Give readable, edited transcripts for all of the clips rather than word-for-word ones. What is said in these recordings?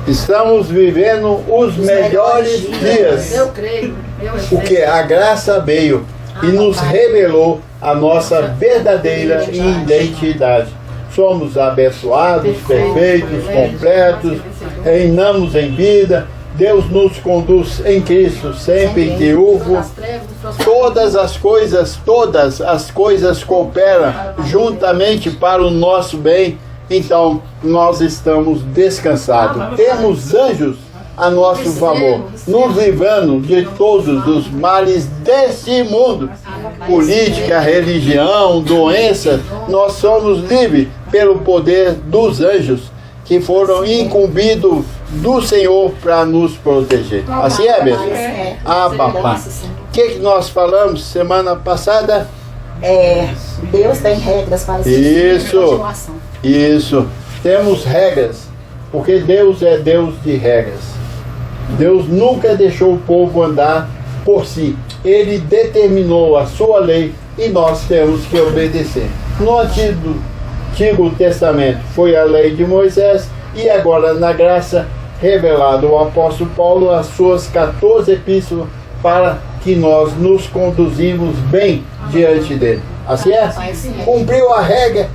Estamos vivendo os melhores dias. Eu creio. Porque a graça veio e nos revelou a nossa verdadeira identidade. Somos abençoados, perfeitos, completos, reinamos em vida. Deus nos conduz em Cristo sempre em triunfo. Todas as coisas cooperam juntamente para o nosso bem. Então, nós estamos descansados. Temos anjos a nosso favor, nos livrando de todos os males deste mundo. Política, religião, doença, nós somos livres pelo poder dos anjos que foram incumbidos do Senhor para nos proteger. Assim é mesmo? Ah, papai. O que nós falamos semana passada? Deus tem regras para Isso. Temos regras, porque Deus é Deus de regras. Deus nunca deixou o povo andar por si. Ele determinou a sua lei e nós temos que obedecer. No Antigo Testamento foi a lei de Moisés e agora na graça revelado o apóstolo Paulo as suas 14 epístolas para que nós nos conduzimos bem diante dele. Assim é? Cumpriu a regra,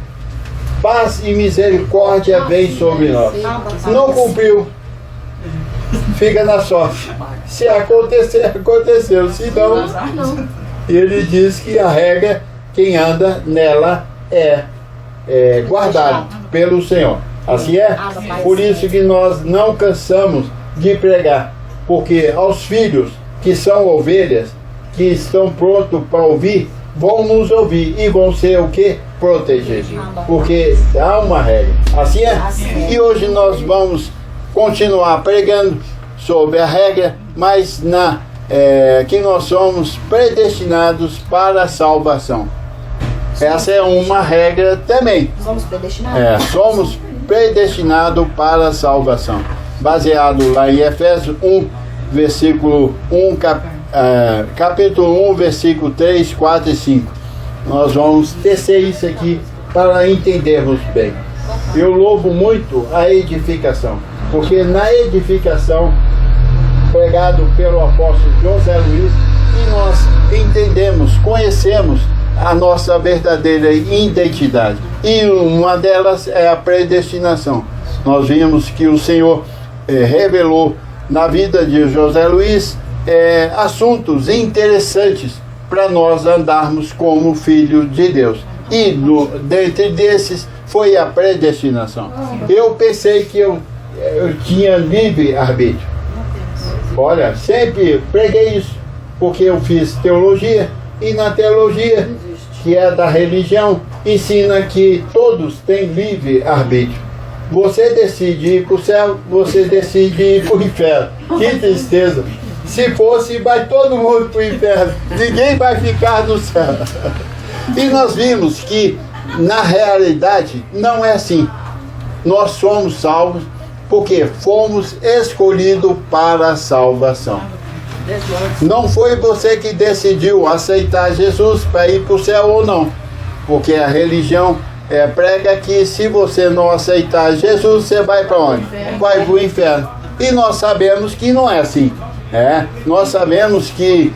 paz e misericórdia vem sobre nós. Não cumpriu, fica na sorte. Se acontecer, aconteceu. Se não, ele diz que a regra, quem anda nela é guardado pelo Senhor. Assim é? Por isso que nós não cansamos de pregar, porque aos filhos que são ovelhas, que estão prontos para ouvir, vão nos ouvir e vão ser o que? Proteger. Porque há uma regra. Assim é? E hoje nós vamos continuar pregando sobre a regra, mas que nós somos predestinados para a salvação. Essa é uma regra também. Somos predestinados? Somos predestinados para a salvação. Baseado lá em Efésios 1, versículo 1, capítulo 1, versículo 3, 4 e 5. Nós vamos tecer isso aqui para entendermos bem. Eu louvo muito a edificação, porque na edificação pregado pelo apóstolo José Luiz, e nós entendemos, conhecemos a nossa verdadeira identidade. E uma delas é a predestinação. Nós vimos que o Senhor revelou na vida de José Luiz assuntos interessantes para nós andarmos como filho de Deus. E dentre desses foi a predestinação. Eu pensei que eu tinha livre arbítrio. Olha, sempre preguei isso, porque eu fiz teologia, e na teologia, que é da religião, ensina que todos têm livre arbítrio. Você decide ir para o céu, você decide ir para o inferno. Que tristeza! Se fosse, vai todo mundo para o inferno, ninguém vai ficar no céu. E nós vimos que, na realidade, não é assim. Nós somos salvos porque fomos escolhidos para a salvação. Não foi você que decidiu aceitar Jesus para ir para o céu ou não. Porque a religião prega que se você não aceitar Jesus, você vai para onde? Vai para o inferno. E nós sabemos que não é assim. Nós sabemos que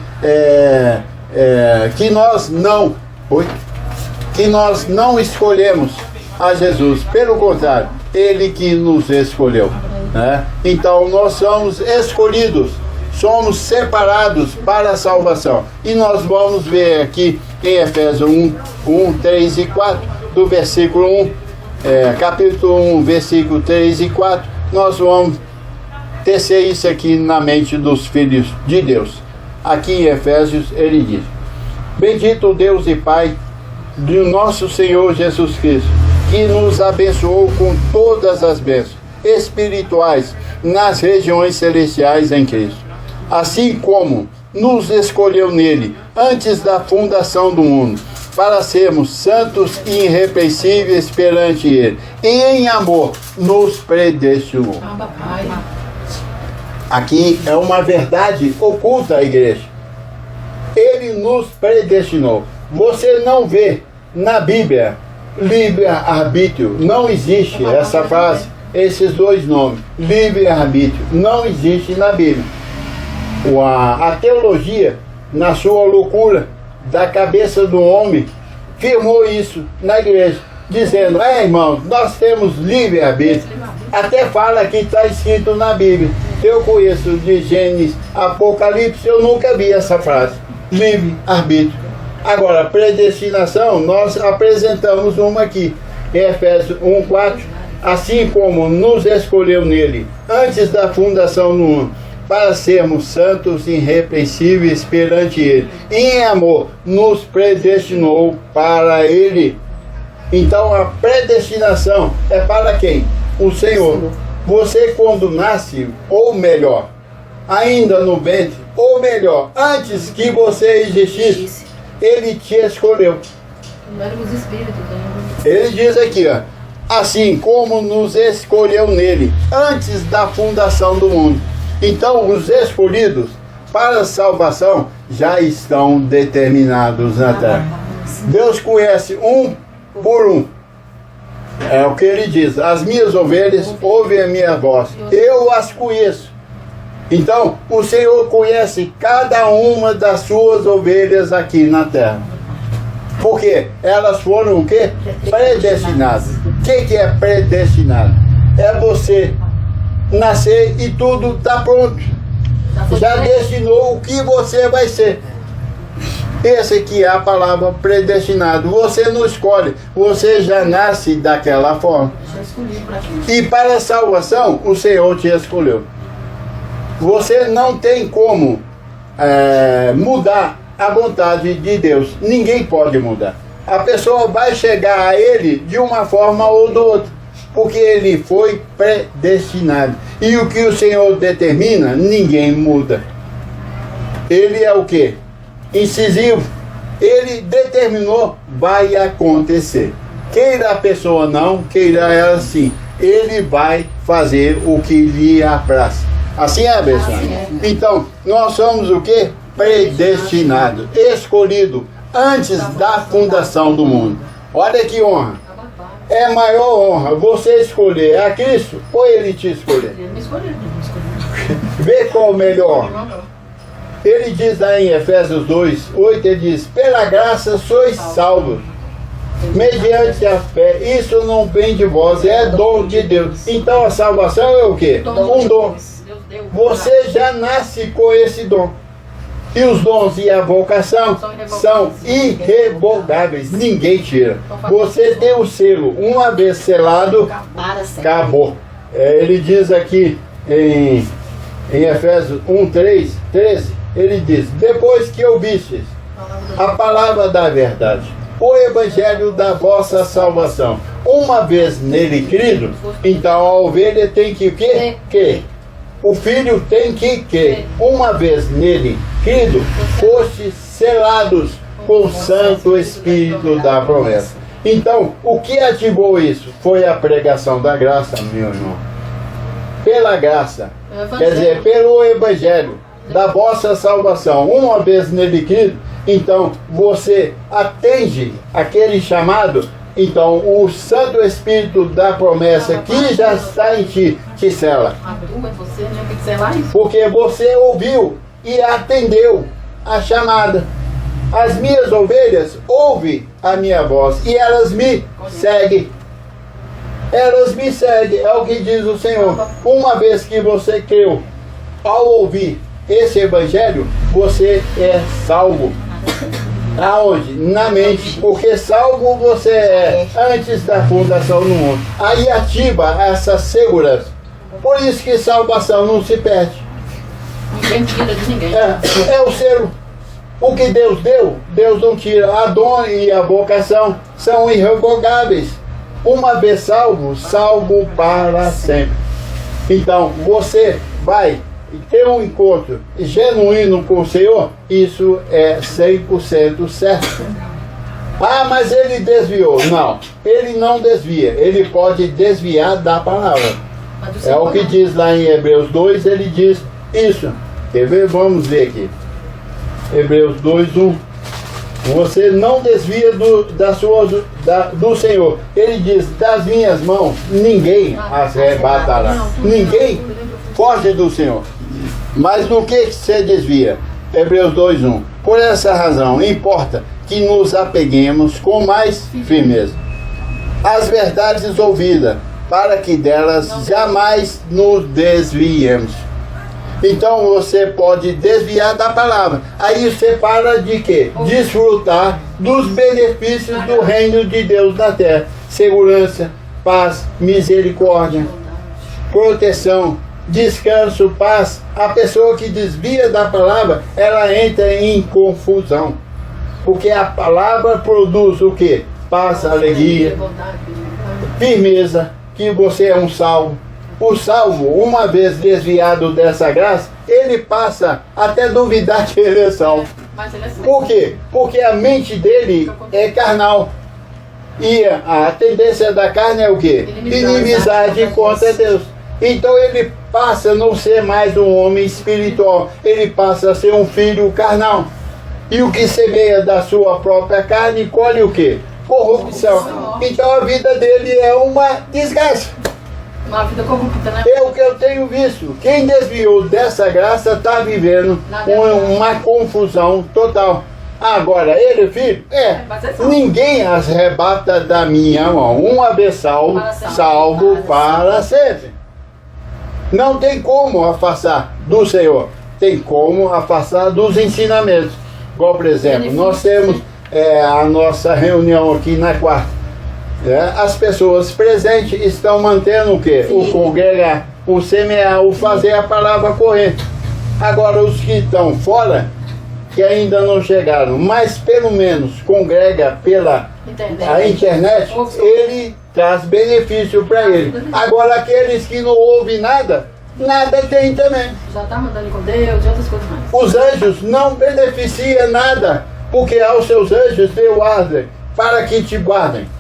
nós não escolhemos a Jesus. Pelo contrário, Ele que nos escolheu. Então nós somos escolhidos, somos separados para a salvação. E nós vamos ver aqui em Efésios 1, 3 e 4, do versículo 1, capítulo 1, versículo 3 e 4, nós vamos tecer isso aqui na mente dos filhos de Deus. Aqui em Efésios ele diz: bendito Deus e Pai do nosso Senhor Jesus Cristo, que nos abençoou com todas as bênçãos espirituais nas regiões celestiais em Cristo, assim como nos escolheu nele antes da fundação do mundo, para sermos santos e irrepreensíveis perante ele, e em amor nos predestinou. Aqui é uma verdade oculta, igreja. Ele nos predestinou. Você não vê na Bíblia livre-arbítrio. Não existe essa frase. esses dois nomes, livre-arbítrio, não existe na Bíblia. A teologia, na sua loucura da cabeça do homem, firmou isso na igreja, dizendo: irmão, nós temos livre-arbítrio. Até fala que está escrito na Bíblia. Eu conheço de Gênesis, Apocalipse, eu nunca vi essa frase, livre-arbítrio. Agora, predestinação, nós apresentamos uma aqui, em Efésios 1:4, assim como nos escolheu nele, antes da fundação do mundo, para sermos santos e irrepreensíveis perante ele, e em amor nos predestinou para ele. Então a predestinação é para quem? O Senhor. Você, quando nasce, ou melhor, ainda no ventre, ou melhor, antes que você existisse, ele te escolheu. Ele diz aqui, ó, assim como nos escolheu nele, antes da fundação do mundo. Então os escolhidos para a salvação já estão determinados na terra. Deus conhece um por um. É o que ele diz: as minhas ovelhas ouvem a minha voz, eu as conheço. Então o Senhor conhece cada uma das suas ovelhas aqui na terra. Porque elas foram o quê? Predestinadas. O que é predestinado? É você nascer e tudo está pronto. Já destinou o que você vai ser. Essa aqui é a palavra predestinado. Você não escolhe, você já nasce daquela forma. E para a salvação, o Senhor te escolheu. Você não tem como mudar a vontade de Deus. Ninguém pode mudar. A pessoa vai chegar a Ele de uma forma ou de outra, porque Ele foi predestinado. E o que o Senhor determina, ninguém muda. Ele é o quê? Incisivo. Ele determinou, vai acontecer. Queira a pessoa não, queira ela sim. Ele vai fazer o que lhe apraz. Assim é, pessoal? Então, nós somos o quê? Predestinado, escolhido antes da fundação do mundo. Olha que honra. É maior honra você escolher a Cristo ou Ele te escolher? Ele me escolheu. Vê qual o melhor. Ele diz lá em Efésios 2:8, ele diz: pela graça sois salvos, mediante a fé. Isso não vem de vós, é dom de Deus. Então a salvação é o quê? Um dom. Você já nasce com esse dom. E os dons e a vocação são irrevogáveis. Ninguém tira. Você tem o selo. Uma vez selado, acabou. Ele diz aqui em Efésios 1:13, ele diz: depois que ouvistes a palavra da verdade, o evangelho da vossa salvação, uma vez nele crido, então a ovelha tem que o quê? Que? O filho tem que? Uma vez nele crido, foste selados com o Santo Espírito da promessa. Então, o que ativou isso? Foi a pregação da graça, meu irmão. Pela graça, quer dizer, pelo evangelho da vossa salvação, uma vez nele crido, então você atende aquele chamado. Então o Santo Espírito da promessa que já está em ti, te sela. Porque você ouviu e atendeu a chamada. As minhas ovelhas ouvem a minha voz e elas me seguem. Elas me seguem, é o que diz o Senhor. Uma vez que você creu, ao ouvir esse evangelho, você é salvo. Aonde? Na mente. Porque salvo você é antes da fundação do mundo. Aí ativa essa segurança. Por isso que salvação não se perde. Ninguém tira de ninguém. É o selo. O que Deus deu, Deus não tira. A dom e a vocação são irrevogáveis. Uma vez salvo, salvo para sempre. Então, você vai ter um encontro genuíno com o Senhor, isso é 100% certo. Ah, mas ele desviou. Não, ele não desvia. Ele pode desviar da palavra. É o que diz lá em Hebreus 2, ele diz isso. Quer ver? Vamos ver aqui. Hebreus 2:1. Você não desvia do Senhor. Ele diz, das minhas mãos, ninguém as arrebatará. Ninguém foge do Senhor. Mas do que você desvia? Hebreus 2:1. Por essa razão, importa que nos apeguemos com mais firmeza às verdades ouvidas, para que delas jamais nos desviemos. Então você pode desviar da palavra. Aí você para de quê? Desfrutar dos benefícios do reino de Deus na terra. Segurança, paz, misericórdia, proteção, descanso, paz. A pessoa que desvia da palavra, ela entra em confusão. Porque a palavra produz o quê? Paz, alegria, firmeza, que você é um salvo. O salvo, uma vez desviado dessa graça, ele passa até duvidar que ele é salvo. Por quê? Porque a mente dele é carnal. E a tendência da carne é o quê? Inimizade contra Deus. Então ele passa a não ser mais um homem espiritual. Ele passa a ser um filho carnal. E o que semeia da sua própria carne, colhe o quê? Corrupção. Então a vida dele é uma desgraça. Uma vida corrupta, né? É o que eu tenho visto. Quem desviou dessa graça está vivendo uma confusão total. Agora, ele, filho, ninguém as arrebata da minha mão. Uma vez salvo, salvo para sempre. Não tem como afastar do Senhor. Tem como afastar dos ensinamentos. Igual, por exemplo, nós temos a nossa reunião aqui na quarta. As pessoas presentes estão mantendo o quê? O congregar, o semear, o fazer a palavra correr. Agora os que estão fora, que ainda não chegaram, mas pelo menos congrega pela internet, ele traz benefício para ele. Agora aqueles que não ouvem nada, nada tem também. Já está mandando com Deus e outras coisas mais. Os anjos não beneficiam nada, porque aos seus anjos deu ordem para que te guardem.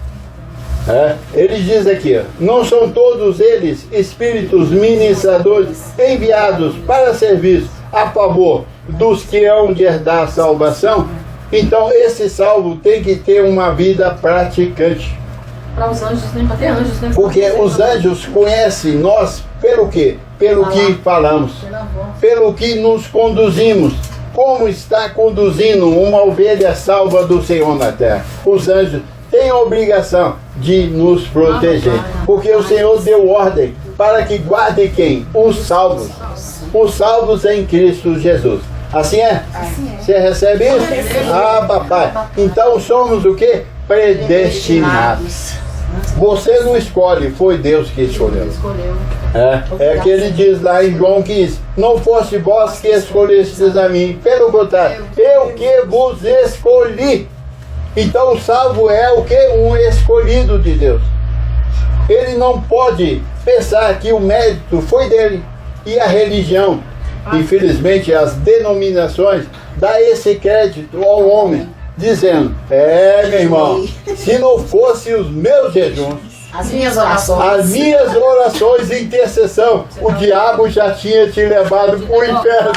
Ele diz aqui, não são todos eles espíritos ministradores enviados para serviço a favor dos que hão de herdar a salvação? Então esse salvo tem que ter uma vida praticante. Para os anjos, nem para ter anjos, né? Porque os anjos conhecem nós pelo quê? Pelo que falamos, pelo que nos conduzimos. Como está conduzindo uma ovelha salva do Senhor na terra? Os anjos tem a obrigação de nos proteger, porque o Senhor deu ordem para que guarde quem? Os salvos em Cristo Jesus. Assim é? Você recebe isso? Ah, papai. Então somos o que? Predestinados. Você não escolhe, foi Deus que escolheu. É que ele diz lá em João 15, não fosse vós que escolhestes a mim, pelo contrário, eu que vos escolhi. Então o salvo é o que? Um escolhido de Deus. Ele não pode pensar que o mérito foi dele. E a religião, infelizmente as denominações, dá esse crédito ao homem, dizendo, meu irmão, se não fosse os meus jejuns, as minhas orações de intercessão, o diabo já tinha te levado para o inferno.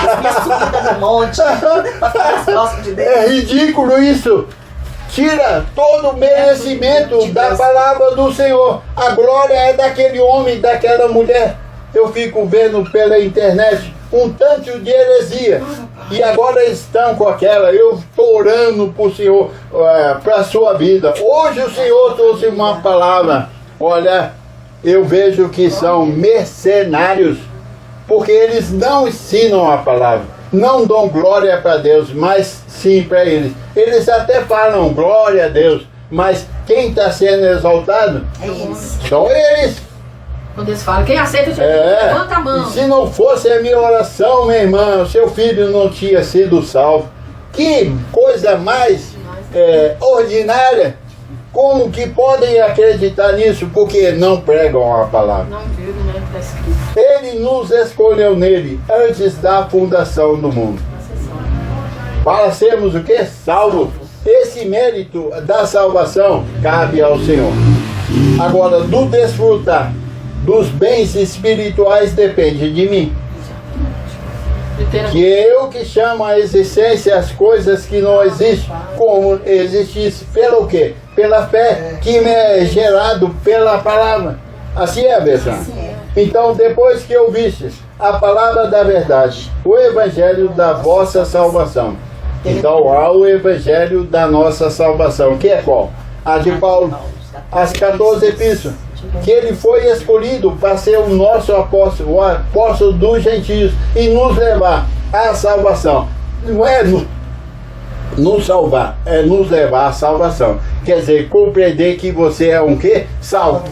No monte, de Deus. É ridículo isso. Tira todo o merecimento da palavra do Senhor. A glória é daquele homem, daquela mulher. Eu fico vendo pela internet um tanto de heresia. E agora estão com aquela. Eu estou orando para o Senhor, para a sua vida. Hoje o Senhor trouxe uma palavra. Olha, eu vejo que são mercenários. Porque eles não ensinam a palavra. Não dão glória para Deus, mas sim para eles. Eles até falam glória a Deus, mas quem está sendo exaltado são eles. Quando eles falam, quem aceita Jesus, levanta a mão. Se não fosse a minha oração, meu irmão, seu filho não tinha sido salvo. Que coisa mais ordinária. Como que podem acreditar nisso? Porque não pregam a palavra. Não viram, né? Está escrito. Ele nos escolheu nele antes da fundação do mundo. Para sermos o que? Salvos. Esse mérito da salvação cabe ao Senhor. Agora, do desfrutar dos bens espirituais depende de mim. Que eu que chamo a existência as coisas que não existem, como existisse pelo quê? Pela fé que me é gerado pela palavra. Assim é, Bessão. Então, depois que ouvistes a palavra da verdade, o evangelho da vossa salvação. Então, há o evangelho da nossa salvação, que é qual? A de Paulo, as 14 epístolas, que ele foi escolhido para ser o nosso apóstolo, o apóstolo dos gentios, e nos levar à salvação. Não é nos salvar, é nos levar à salvação. Quer dizer, compreender que você é um quê? Salvo.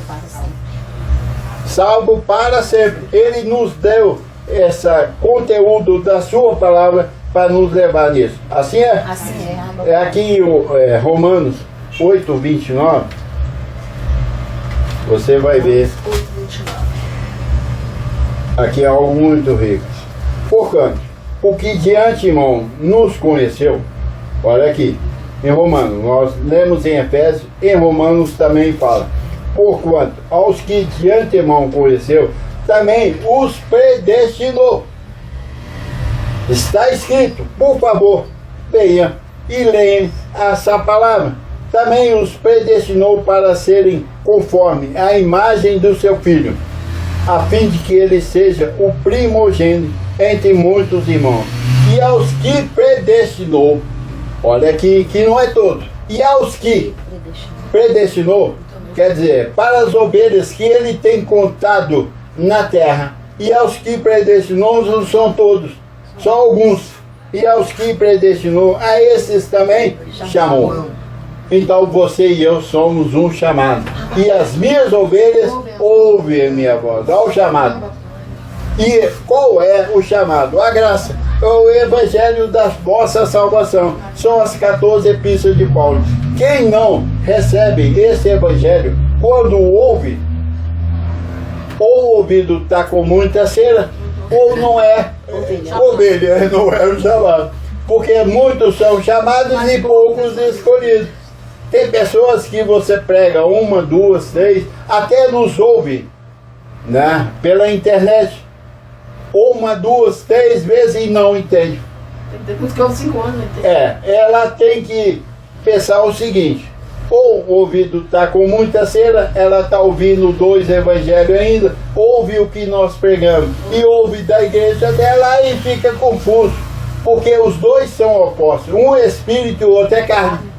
Salvo para sempre. Ele nos deu esse conteúdo da sua palavra para nos levar nisso. Assim é? Assim é. É aqui Romanos 8:29. Você vai ver. Aqui é algo muito rico. Portanto, o que de antemão nos conheceu, olha aqui, em Romanos, nós lemos em Efésios, em Romanos também fala. Porquanto aos que de antemão conheceu, também os predestinou. Está escrito, por favor, venha e leia essa palavra. Também os predestinou para serem conforme a imagem do seu filho, a fim de que ele seja o primogênito entre muitos irmãos. E aos que predestinou, olha aqui, que não é todo, e aos que predestinou, quer dizer, para as ovelhas que ele tem contado na terra, e aos que predestinou não são todos, são alguns, e aos que predestinou, a esses também chamou. Então você e eu somos um chamado, e as minhas ovelhas ouvem a minha voz. Olha o chamado. E qual é o chamado? A graça, é o evangelho da vossa salvação. São as 14 epístolas de Paulo. Quem não recebe esse evangelho, quando ouve, ou o ouvido está com muita cera, ou não é ovelha, não é o chamado. Porque muitos são chamados e poucos escolhidos. Tem pessoas que você prega 1, 2, 3, até nos ouve, né, pela internet, 1, 2, 3 vezes e não entende. Depois que eu 5 anos, não entende. Ela tem que pensar o seguinte: ou o ouvido está com muita cera, ela está ouvindo 2 evangelhos ainda, ouve o que nós pregamos e ouve da igreja dela e fica confuso, porque os dois são opostos, um é espírito e o outro é carne.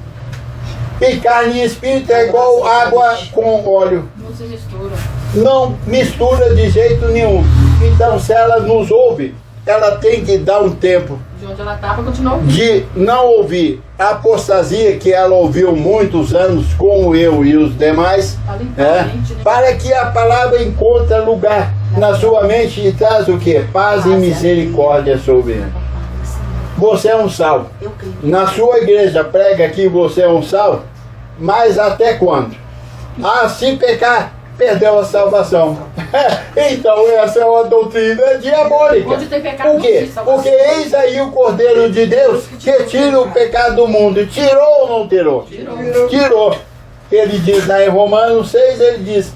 E carne e espírito é igual água com óleo. Não se mistura. Não mistura de jeito nenhum. Então, se ela nos ouve, ela tem que dar um tempo De onde ela está para continuar ouvindo. de não ouvir a apostasia que ela ouviu muitos anos, como eu e os demais, Pra limpar a mente, né? para que a palavra encontre lugar na sua mente e traz o que? Paz e misericórdia sobre ela. Você é um salvo. Eu creio. Na sua igreja prega que você é um salvo, mas até quando? Ah, se pecar, perdeu a salvação. Então essa é uma doutrina diabólica. Onde tem pecado, Por não quê? existe salvação. Porque eis aí o Cordeiro de Deus que tira o pecado do mundo. Tirou ou não tirou? Tirou. Ele diz lá em Romanos 6, ele diz,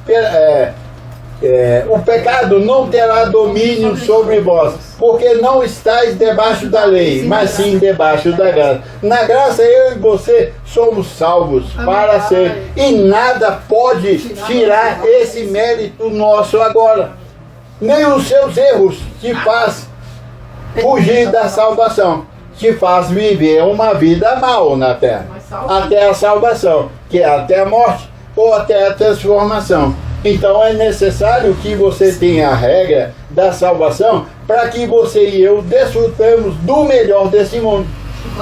o pecado não terá domínio sobre vós, porque não estáis debaixo da lei, mas sim debaixo da graça. Na graça eu e você somos salvos para sempre, e nada pode tirar esse mérito nosso agora. Nem os seus erros te faz fugir da salvação, te faz viver uma vida mal na terra, até a salvação, que é até a morte ou até a transformação. Então é necessário que você tenha a regra da salvação para que você e eu desfrutemos do melhor desse mundo.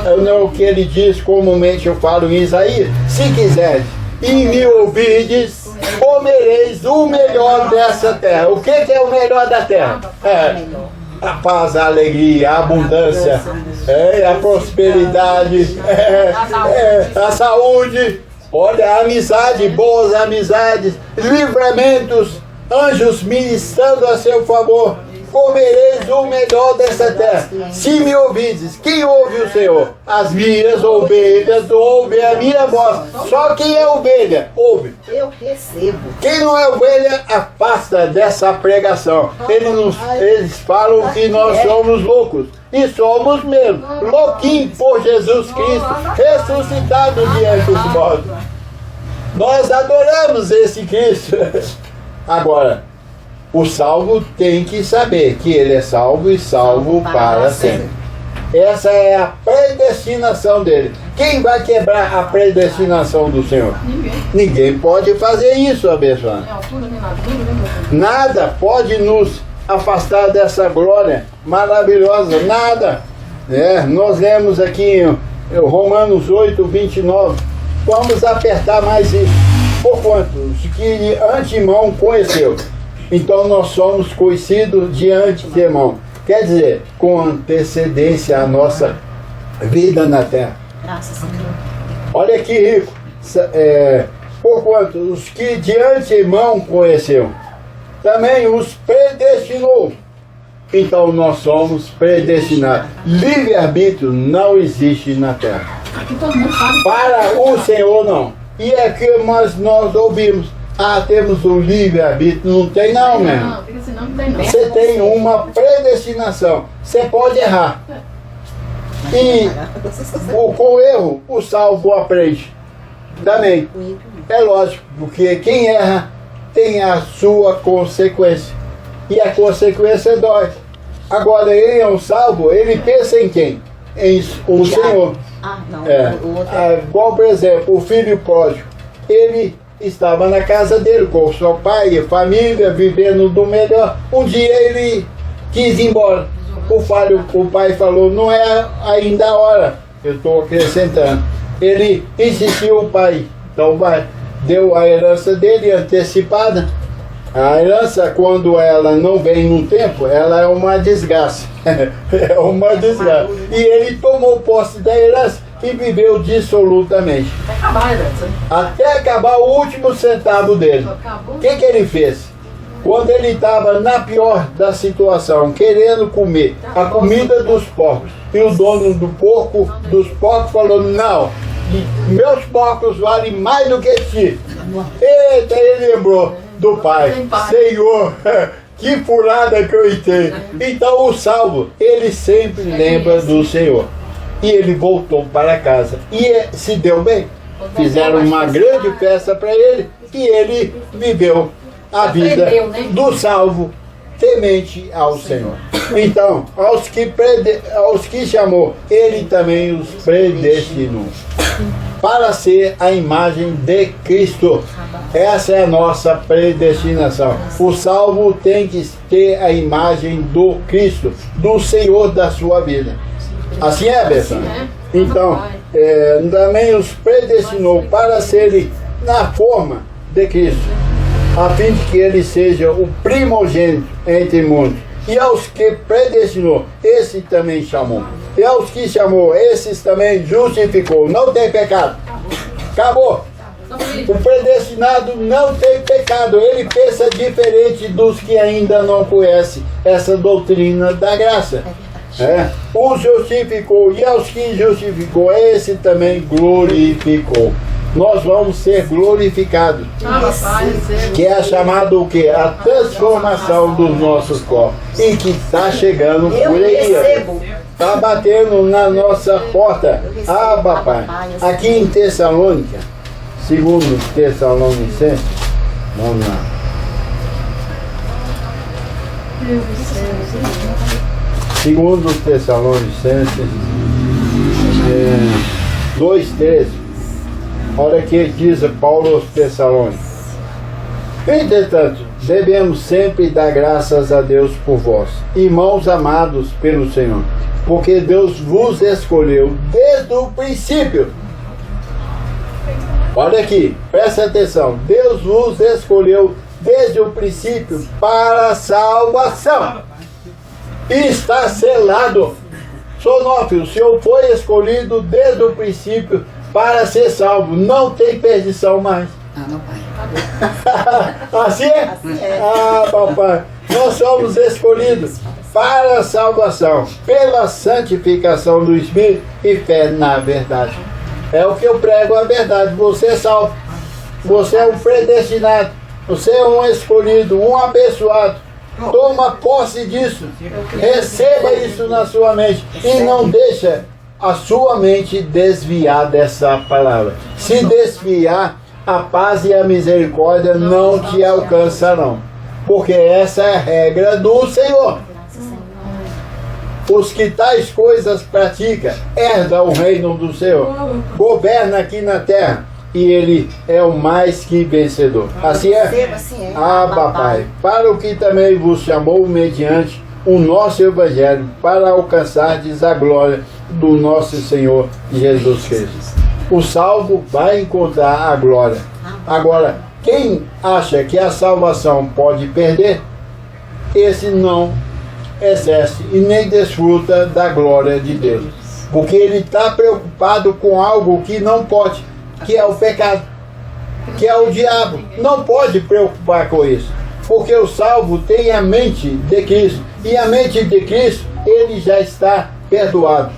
É o que ele diz, comumente eu falo em Isaías: se quiseres e me ouvides, comereis o melhor dessa terra. O que é o melhor da terra? A paz, a alegria, a abundância, a prosperidade, a saúde. Olha, a amizade, boas amizades, livramentos, anjos ministrando a seu favor. comereis o melhor dessa terra, se me ouvides. Quem ouve o Senhor? As minhas ovelhas ouvem a minha voz. Só quem é ovelha, ouve. Eu recebo. Quem não é ovelha, afasta dessa pregação. Eles falam que nós somos loucos. E somos mesmo. Louquinhos por Jesus Cristo, ressuscitado diante dos mortos. Nós adoramos esse Cristo. Agora, o salvo tem que saber que ele é salvo e salvo para sempre. Essa é a predestinação dele. Quem vai quebrar a predestinação do Senhor? Ninguém pode fazer isso, abençoado. Nada pode nos afastar dessa glória maravilhosa. Nada. Nós lemos aqui em Romanos 8, 29. Vamos apertar mais isso. Por quanto que de antemão conheceu. Então nós somos conhecidos de antemão. Quer dizer, com antecedência à nossa vida na terra. Graças a Deus. Olha que rico. Por quanto os que de antemão conheceu, também os predestinou. Então nós somos predestinados. Livre-arbítrio não existe na terra. Para o Senhor não. E é que nós ouvimos. Temos um livre-arbítrio. Não tem não, mesmo. Você tem uma predestinação. Você pode errar. E com erro, o salvo aprende. Também. É lógico, porque quem erra tem a sua consequência. E a consequência dói. Agora, ele é um salvo, ele pensa em quem? Em o Senhor. Igual, por exemplo, o filho pródigo. Ele estava na casa dele com seu pai e família, vivendo do melhor. Um dia ele quis ir embora. O pai falou, não é ainda a hora. Eu estou acrescentando. Ele insistiu, o pai. Então vai. Deu a herança dele antecipada. A herança, quando ela não vem num tempo, ela é uma desgraça. É uma desgraça. E ele tomou posse da herança e viveu dissolutamente. Até acabar o último centavo dele. O que ele fez? Quando ele estava na pior da situação, querendo comer a comida dos porcos, e o dono dos porcos falou, não, meus porcos valem mais do que ti. Eita, ele lembrou do pai. Senhor, que furada que eu entrei. Então o salvo, ele sempre lembra do Senhor. E ele voltou para casa. E se deu bem. Fizeram uma grande festa para ele. E ele viveu a vida do salvo, temente ao Senhor. Então, aos que chamou, ele também os predestinou para ser a imagem de Cristo. Essa é a nossa predestinação. O salvo tem que ter a imagem do Cristo, do Senhor da sua vida. Assim é, Bessão? Então, também os predestinou para serem na forma de Cristo, a fim de que ele seja o primogênito entre muitos. E aos que predestinou, esse também chamou. E aos que chamou, esses também justificou. Não tem pecado. Acabou. O predestinado não tem pecado. Ele pensa diferente dos que ainda não conhecem essa doutrina da graça. O justificou, e aos que justificou, esse também glorificou. Nós vamos ser glorificados. Que é chamado o quê? A transformação dos nossos corpos. E que está chegando por aí. Está batendo na nossa porta. Papai. Aqui em Tessalônica, segundo Tessalonicenses, vamos lá. Segundo Tessalonicenses 2:13. Olha que diz Paulo aos Tessalônicos. Entretanto, devemos sempre dar graças a Deus por vós, irmãos amados pelo Senhor, porque Deus vos escolheu desde o princípio. Olha aqui, presta atenção. Deus vos escolheu desde o princípio para a salvação. E está selado. Sonófilo, o Senhor foi escolhido desde o princípio para ser salvo. Não tem perdição mais. Não, pai. Assim é? Assim é. Papai. Nós somos escolhidos para a salvação, pela santificação do Espírito e fé na verdade. É o que eu prego, a verdade. Você é salvo. Você é um predestinado. Você é um escolhido, um abençoado. Toma posse disso. Receba isso na sua mente. E não deixa a sua mente desviar dessa palavra. Se desviar, a paz e a misericórdia não te alcançarão. Porque essa é a regra do Senhor. Os que tais coisas praticam, herdam o reino do Senhor. Governa aqui na terra. E ele é o mais que vencedor. Assim é? Ah, papai. Para o que também vos chamou mediante o nosso Evangelho, para alcançardes a glória do nosso Senhor Jesus Cristo. O salvo vai encontrar a glória. Agora, quem acha que a salvação pode perder, esse não exerce e nem desfruta da glória de Deus. Porque ele está preocupado com algo que não pode, que é o pecado, que é o diabo. Não pode preocupar com isso. Porque o salvo tem a mente de Cristo. E a mente de Cristo, ele já está perdoado.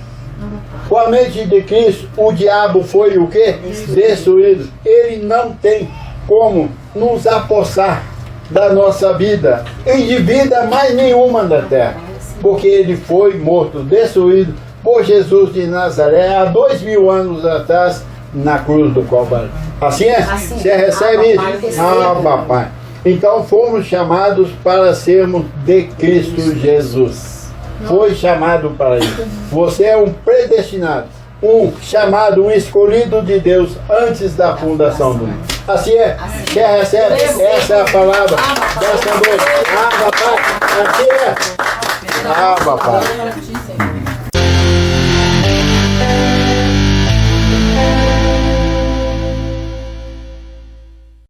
Com a mente de Cristo, o diabo foi o quê? Destruído. Ele não tem como nos apossar da nossa vida, e de vida mais nenhuma da terra. Porque ele foi morto, destruído por Jesus de Nazaré há 2000 anos atrás, na cruz do Calvário. Assim é? Assim. Você recebe isso? Ah, papai. Então fomos chamados para sermos de Cristo Jesus. Foi chamado para isso. Você é um predestinado, um chamado, um escolhido de Deus antes da fundação do mundo. Assim é? Você recebe? Essa é a palavra dessa noite. Ah, papai. Assim é? Ah, papai.